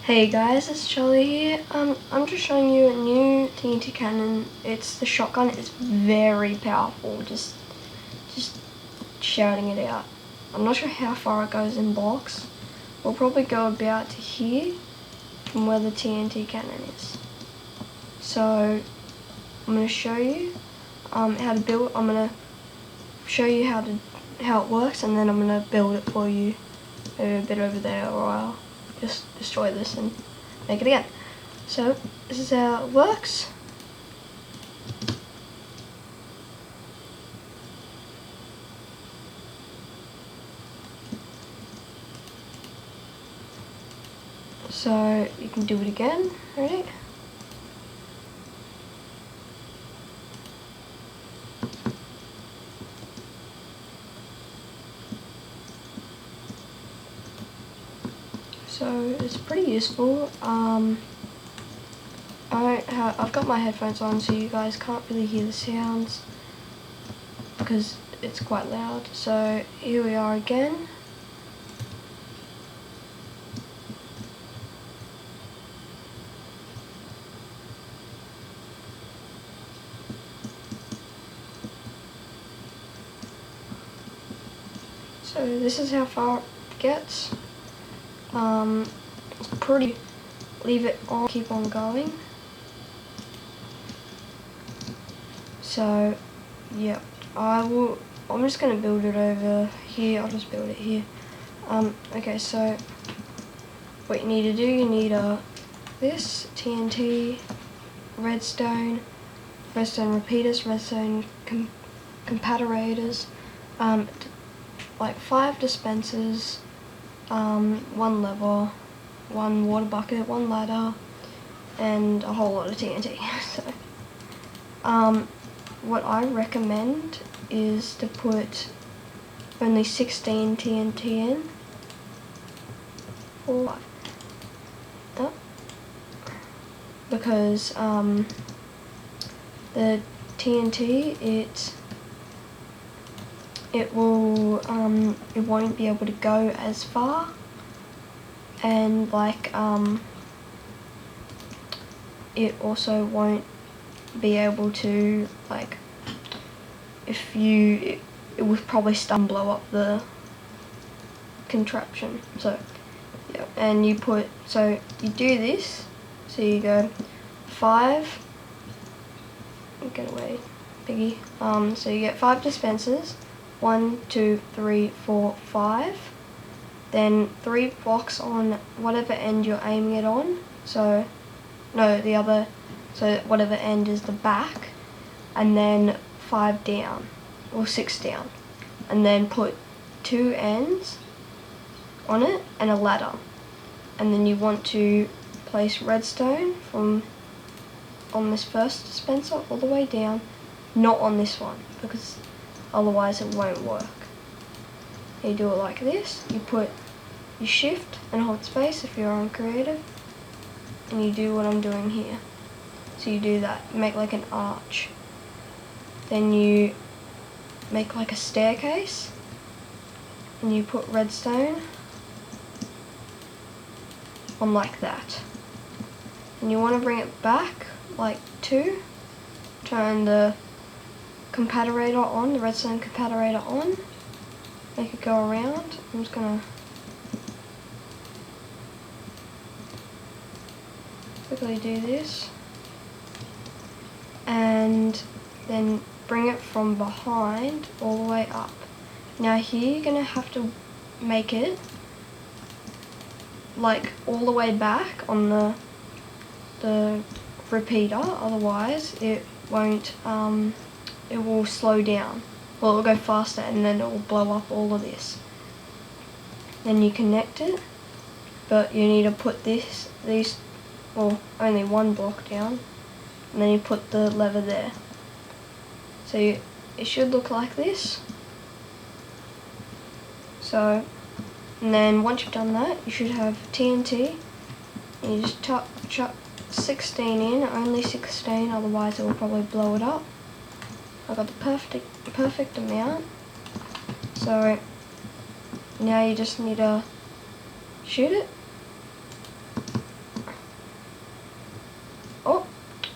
Hey guys, it's Charlie here. I'm just showing you a new TNT cannon. It's the shotgun. It's very powerful. Just shouting it out. I'm not sure how far it goes in blocks. We'll probably go about to here from where the TNT cannon is. So I'm going to show you how to build. I'm going to show you how it works, and then I'm going to build it for you a bit over there, or I'll just destroy this and make it again. So this is how it works. So you can do it again. Ready? So it's pretty useful. I've got my headphones on, so you guys can't really hear the sounds because it's quite loud. So here we are again. So this is how far it gets. It's pretty. Leave it on, keep on going. So, yeah, I'm just gonna build it over here. I'll just build it here. Okay, so what you need to do, you need this TNT, redstone repeaters, redstone compatorators, like 5 dispensers, 1 lever, 1 water bucket, 1 ladder, and a whole lot of TNT. So, what I recommend is to put only 16 TNT in. Because the TNT it won't be able to go as far, and it also won't be able to, like, it will probably stun blow up the contraption. So yeah, and you do this, so you go 5, get away piggy, so you get 5 dispensers, 1, 2, 3, 4, 5, then 3 blocks on whatever end you're aiming it on, so whatever end is the back, and then 5 down, or 6 down, and then put 2 ends on it and a ladder. And then you want to place redstone on this first dispenser all the way down, not on this one, because otherwise it won't work. You do it like this, you shift and hold space if you're on creative, and you do what I'm doing here. So you do that, you make like an arch. Then you make like a staircase, and you put redstone on like that. And you want to bring it back like 2, turn the compatorator on, the redstone compatorator on, make it go around. I'm just gonna quickly do this, and then bring it from behind all the way up. Now here you're gonna have to make it like all the way back on the repeater, otherwise it won't, it will slow down. Well, it will go faster, and then it will blow up all of this. Then you connect it, but you need to put only 1 block down, and then you put the lever there. So it should look like this. So, and then once you've done that, you should have TNT, and you just chuck 16 in, only 16, otherwise it will probably blow it up. I got the perfect amount. So now you just need to shoot it,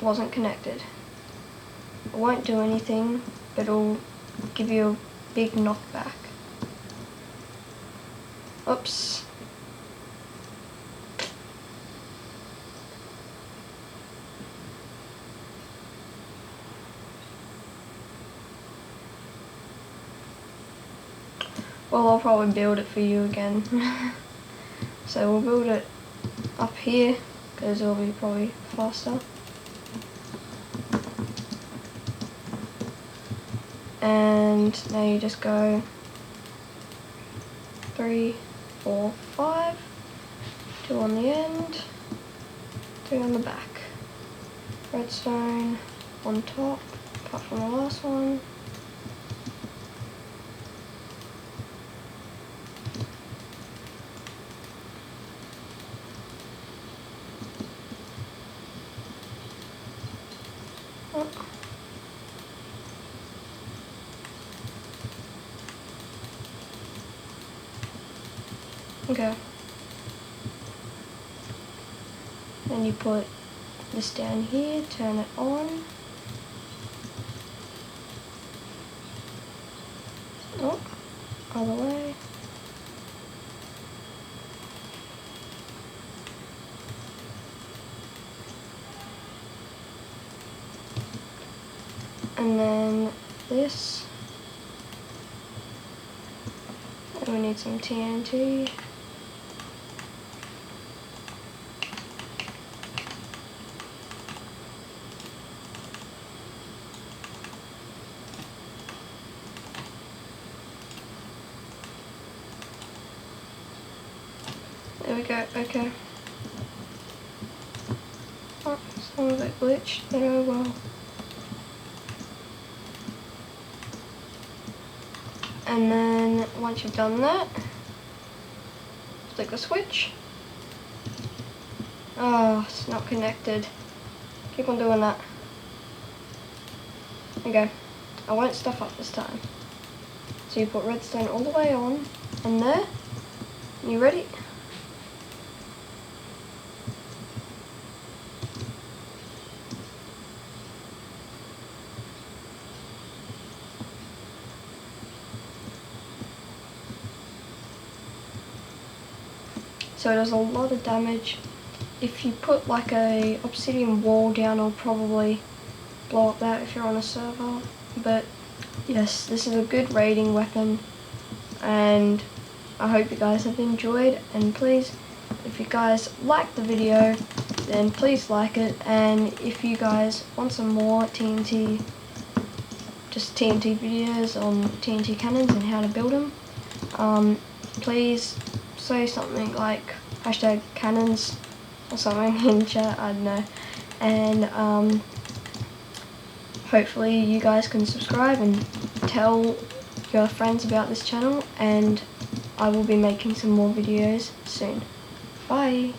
wasn't connected. It won't do anything, but it'll give you a big knockback. Oops. Well, I'll probably build it for you again. So we'll build it up here, because it'll be probably faster. And now you just go 3, 4, 5, 2 on the end, 3 on the back. Redstone on top, apart from the last one. Oh. Okay. Then you put this down here, turn it on. Oh, other way. And then this. And we need some TNT. There we go, okay. Oh, some of it glitched, but oh well. And then once you've done that, flick the switch. Oh, it's not connected. Keep on doing that. Okay, I won't stuff up this time. So you put redstone all the way on, and there. You ready? So it does a lot of damage. If you put like a obsidian wall down, it'll probably blow up that if you're on a server. But yes, this is a good raiding weapon, and I hope you guys have enjoyed. And please, if you guys liked the video, then please like it. And if you guys want some more TNT, just TNT videos on TNT cannons and how to build them, please say something like #cannons or something in chat, I don't know. And hopefully you guys can subscribe and tell your friends about this channel, and I will be making some more videos soon. Bye!